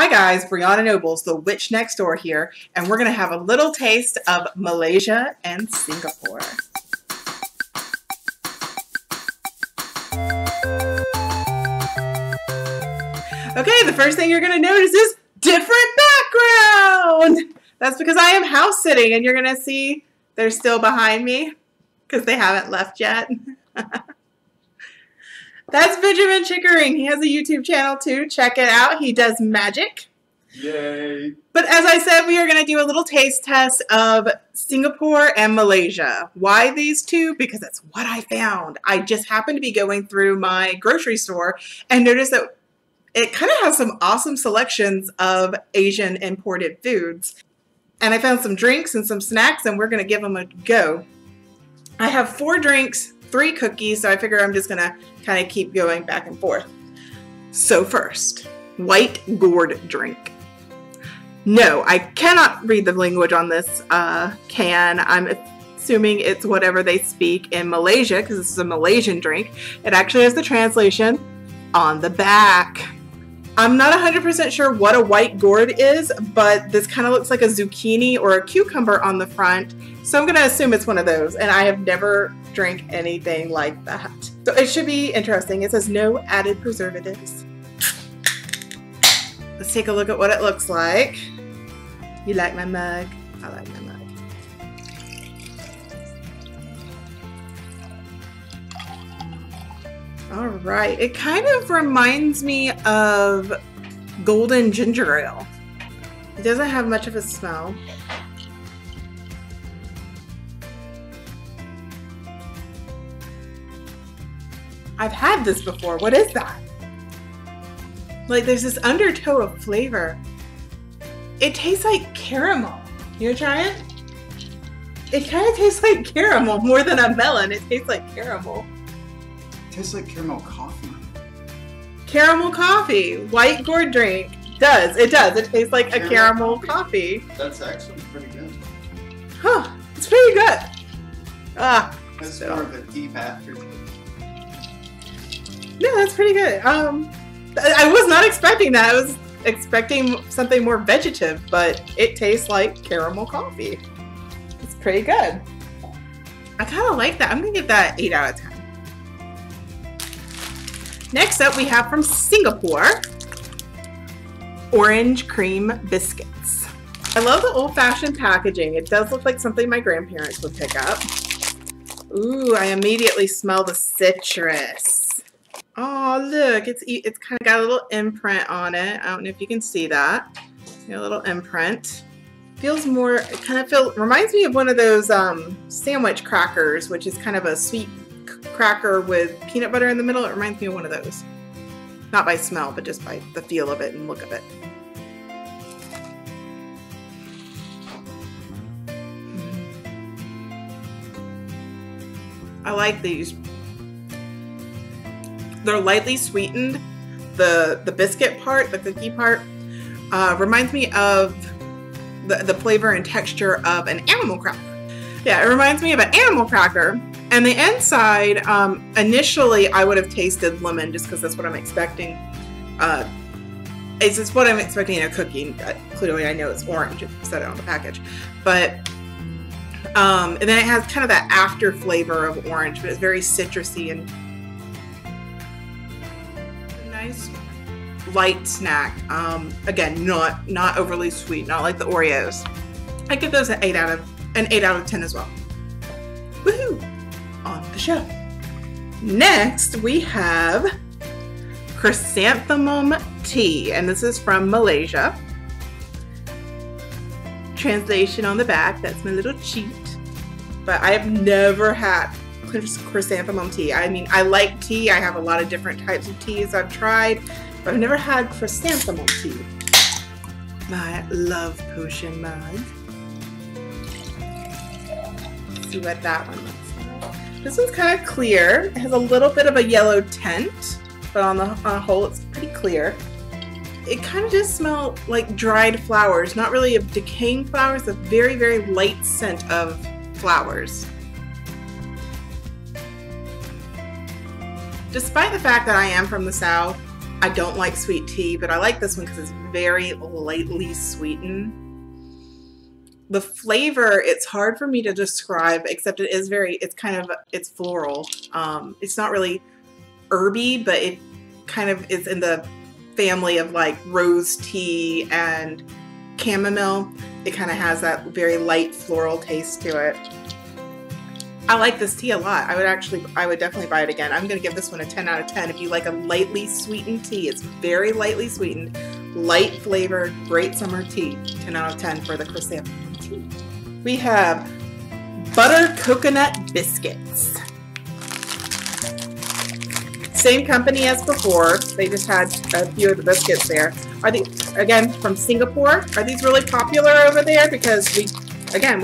Hi guys, Bryonna Nobles, the witch next door here, and we're going to have a little taste of Malaysia and Singapore. Okay, the first thing you're going to notice is different background. That's because I am house sitting, and you're going to see they're still behind me because they haven't left yet. That's Benjamin Chickering. He has a YouTube channel too. Check it out. He does magic. Yay. But as I said, we are going to do a little taste test of Singapore and Malaysia. Why these two? Because that's what I found. I just happened to be going through my grocery store and noticed that it kind of has some awesome selections of Asian imported foods. And I found some drinks and some snacks, and we're going to give them a go. I have 4 drinks, 3 cookies, so I figure I'm just going to kind of keep going back and forth. So first, white gourd drink. No, I cannot read the language on this can. I'm assuming it's whatever they speak in Malaysia because this is a Malaysian drink. It actually has the translation on the back. I'm not 100% sure what a white gourd is, but this kind of looks like a zucchini or a cucumber on the front. So I'm going to assume it's one of those, and I have never drank anything like that. So it should be interesting. It says no added preservatives. Let's take a look at what it looks like. You like my mug? I like my mug. All right, it kind of reminds me of golden ginger ale. It doesn't have much of a smell. I've had this before. What is that? Like, there's this undertow of flavor. It tastes like caramel. You wanna try it? It kind of tastes like caramel more than a melon. It tastes like caramel. It tastes like caramel coffee. Caramel coffee. White gourd drink. It does. It tastes like a caramel coffee. That's actually pretty good. Huh. It's pretty good. That's more of a deep aftertaste. Yeah, that's pretty good. I was not expecting that. I was expecting something more vegetative, but it tastes like caramel coffee. It's pretty good. I kind of like that. I'm going to give that 8 out of 10. Next up, we have from Singapore, orange cream biscuits. I love the old-fashioned packaging. It does look like something my grandparents would pick up. Ooh, I immediately smell the citrus. Oh, look, it's kind of got a little imprint on it. I don't know if you can see that. A little imprint. Feels more, it kind of reminds me of one of those sandwich crackers, which is kind of a sweet cracker with peanut butter in the middle. It reminds me of one of those. Not by smell, but just by the feel of it and look of it. I like these. They're lightly sweetened. The biscuit part, the cookie part, reminds me of the flavor and texture of an animal cracker. Yeah, it reminds me of an animal cracker. And the inside, initially I would have tasted lemon just because that's what I'm expecting. It's just what I'm expecting in a cookie. Clearly I know it's orange. It said it on the package. But, and then it has kind of that after flavor of orange, but it's very citrusy and nice light snack. Again, not overly sweet, not like the Oreos. I give those an 8 out of 10 as well. Woohoo! On the show. Next, we have Chrysanthemum Tea, and this is from Malaysia. Translation on the back, that's my little cheat. But I have never had chrysanthemum tea. I mean, I like tea. I have a lot of different types of teas I've tried, but I've never had chrysanthemum tea. My love potion mug. Let's see what that one looks like. This one's kind of clear. It has a little bit of a yellow tint, but on the whole, it's pretty clear. It kind of does smell like dried flowers, not really of decaying flowers, a very, very light scent of flowers. Despite the fact that I am from the South, I don't like sweet tea, but I like this one because it's very lightly sweetened. The flavor, it's hard for me to describe, except it's floral. It's not really herby, but it kind of is in the family of like rose tea and chamomile. It kind of has that very light floral taste to it. I like this tea a lot. I would definitely buy it again. I'm going to give this one a 10 out of 10. If you like a lightly sweetened tea, it's very lightly sweetened, light flavored, great summer tea. 10 out of 10 for the Chrysanthemum Tea. We have butter coconut biscuits. Same company as before. They just had a few of the biscuits there. Are these, again, from Singapore? Are these really popular over there? Because we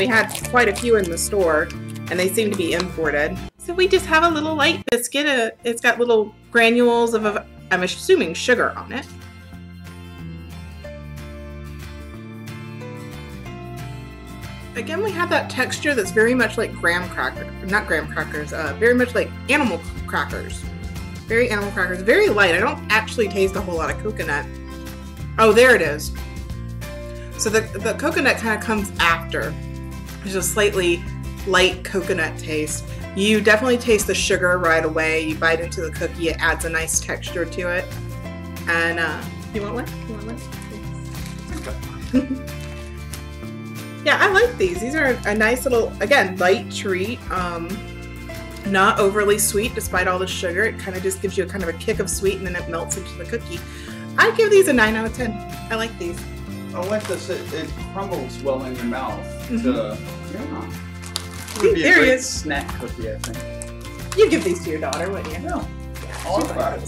had quite a few in the store, and they seem to be imported. So we just have a little light biscuit. It's got little granules of, I'm assuming, sugar on it. Again, we have that texture that's very much like very much like animal crackers. Very animal crackers, very light. I don't actually taste a whole lot of coconut. Oh, there it is. So the coconut kind of comes after. There's a slightly light coconut taste. You definitely taste the sugar right away. You bite into the cookie, it adds a nice texture to it. And you want one? You want one? Yeah, I like these. These are a nice little, again, light treat. Not overly sweet despite all the sugar. It kind of just gives you a kind of a kick of sweet and then it melts into the cookie. I give these a 9 out of 10. I like these. I like this. It crumbles well in your mouth. Yeah. Would be there a great he is. Snack cookie, I think. You give these to your daughter, wouldn't you? Yeah. All right.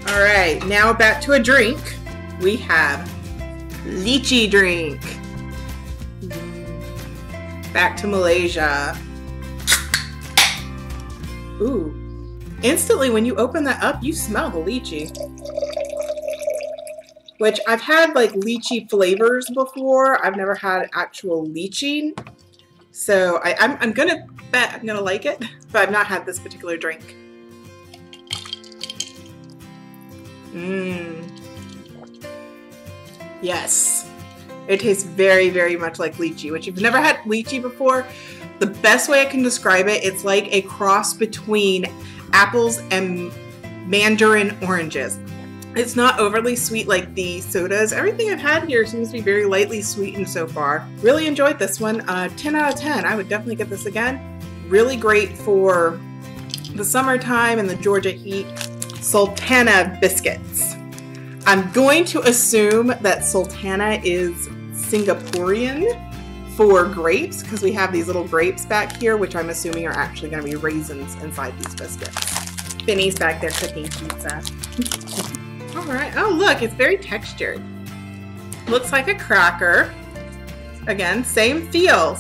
All right, now back to a drink. We have Lychee Drink. Back to Malaysia. Ooh. Instantly, when you open that up, you smell the lychee. Which I've had like lychee flavors before. I've never had actual lychee. So I'm gonna bet I'm gonna like it, but I've not had this particular drink. Yes. It tastes very, very much like lychee, which if you've never had lychee before, the best way I can describe it, it's like a cross between apples and mandarin oranges. It's not overly sweet like the sodas. Everything I've had here seems to be very lightly sweetened so far. Really enjoyed this one. 10 out of 10. I would definitely get this again. Really great for the summertime and the Georgia heat. Sultana Biscuits. I'm going to assume that Sultana is Singaporean for grapes because we have these little grapes back here, which I'm assuming are actually going to be raisins inside these biscuits. Finny's back there cooking pizza. All right. Oh, look, it's very textured. Looks like a cracker. Again, same feel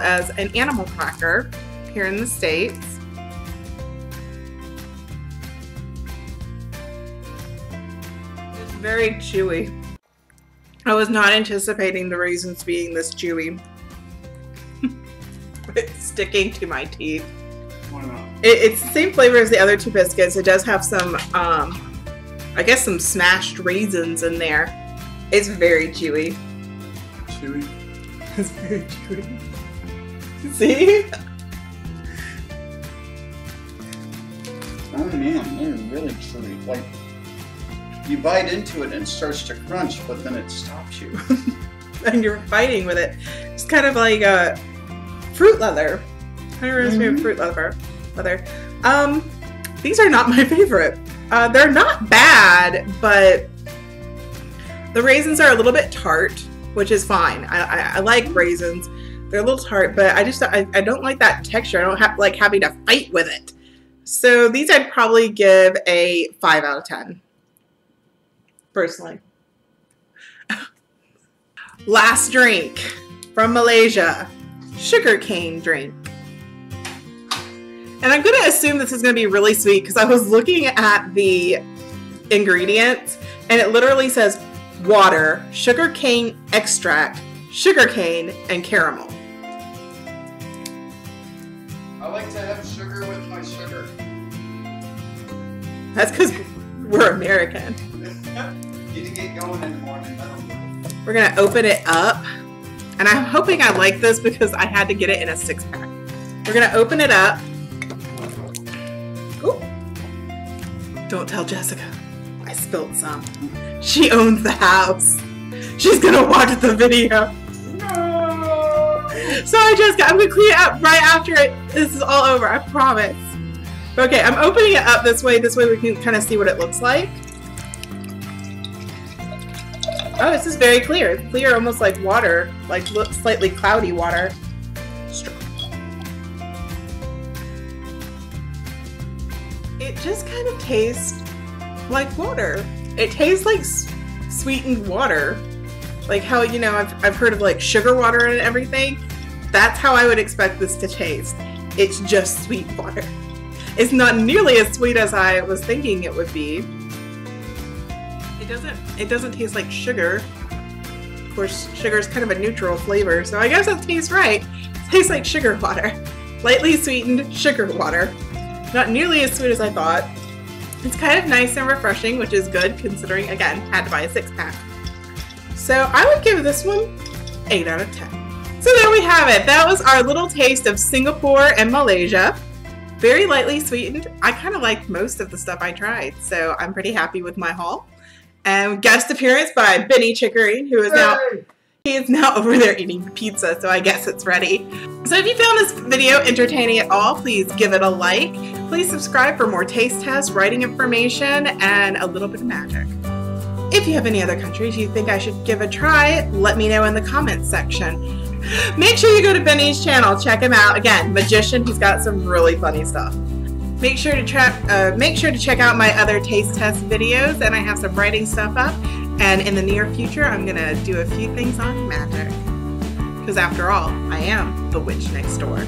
as an animal cracker here in the States. It's very chewy. I was not anticipating the raisins being this chewy. It's sticking to my teeth. Why not? It's the same flavor as the other two biscuits. It does have some, I guess some smashed raisins in there. It's very chewy. Chewy? It's very chewy. See? Oh man, they're really chewy. Like, you bite into it and it starts to crunch, but then it stops you. And you're fighting with it. It's kind of like a fruit leather. Kind of reminds me of fruit leather. These are not my favorite. They're not bad, but the raisins are a little bit tart, which is fine. I like raisins. They're a little tart, but I don't like that texture. I don't like having to fight with it. So these I'd probably give a 5 out of 10. Personally. Last drink from Malaysia. Sugarcane drink. And I'm going to assume this is going to be really sweet because I was looking at the ingredients and it literally says water, sugarcane extract, sugarcane, and caramel. I like to have sugar with my sugar. That's because we're American. Need to get going in the morning. We're gonna open it up. And I'm hoping I like this because I had to get it in a 6-pack. We're gonna open it up. Ooh. Don't tell Jessica. I spilled some. She owns the house. She's gonna watch the video. No. Sorry, Jessica. I'm gonna clean it up right after this is all over. I promise. Okay, I'm opening it up this way. This way we can kind of see what it looks like. Oh, this is very clear. It's clear, almost like water, like slightly cloudy water. It just kind of tastes like water. It tastes like sweetened water. Like how, you know, I've heard of like sugar water and everything. That's how I would expect this to taste. It's just sweet water. It's not nearly as sweet as I was thinking it would be. It doesn't taste like sugar. Of course, sugar is kind of a neutral flavor, so I guess that tastes right. It tastes like sugar water. Lightly sweetened sugar water. Not nearly as sweet as I thought. It's kind of nice and refreshing, which is good considering, again, had to buy a 6-pack. So I would give this one 8 out of 10. So there we have it. That was our little taste of Singapore and Malaysia. Very lightly sweetened. I kind of liked most of the stuff I tried, so I'm pretty happy with my haul. And guest appearance by Benny Chickering, who is now over there eating pizza, so I guess it's ready. So if you found this video entertaining at all, please give it a like. Please subscribe for more taste tests, writing information, and a little bit of magic. If you have any other countries you think I should give a try, let me know in the comments section. Make sure you go to Benny's channel, check him out. Again, Magician, he's got some really funny stuff. Make sure to check out my other taste test videos, and I have some writing stuff up. And in the near future, I'm gonna do a few things on magic. Because after all, I am the witch next door.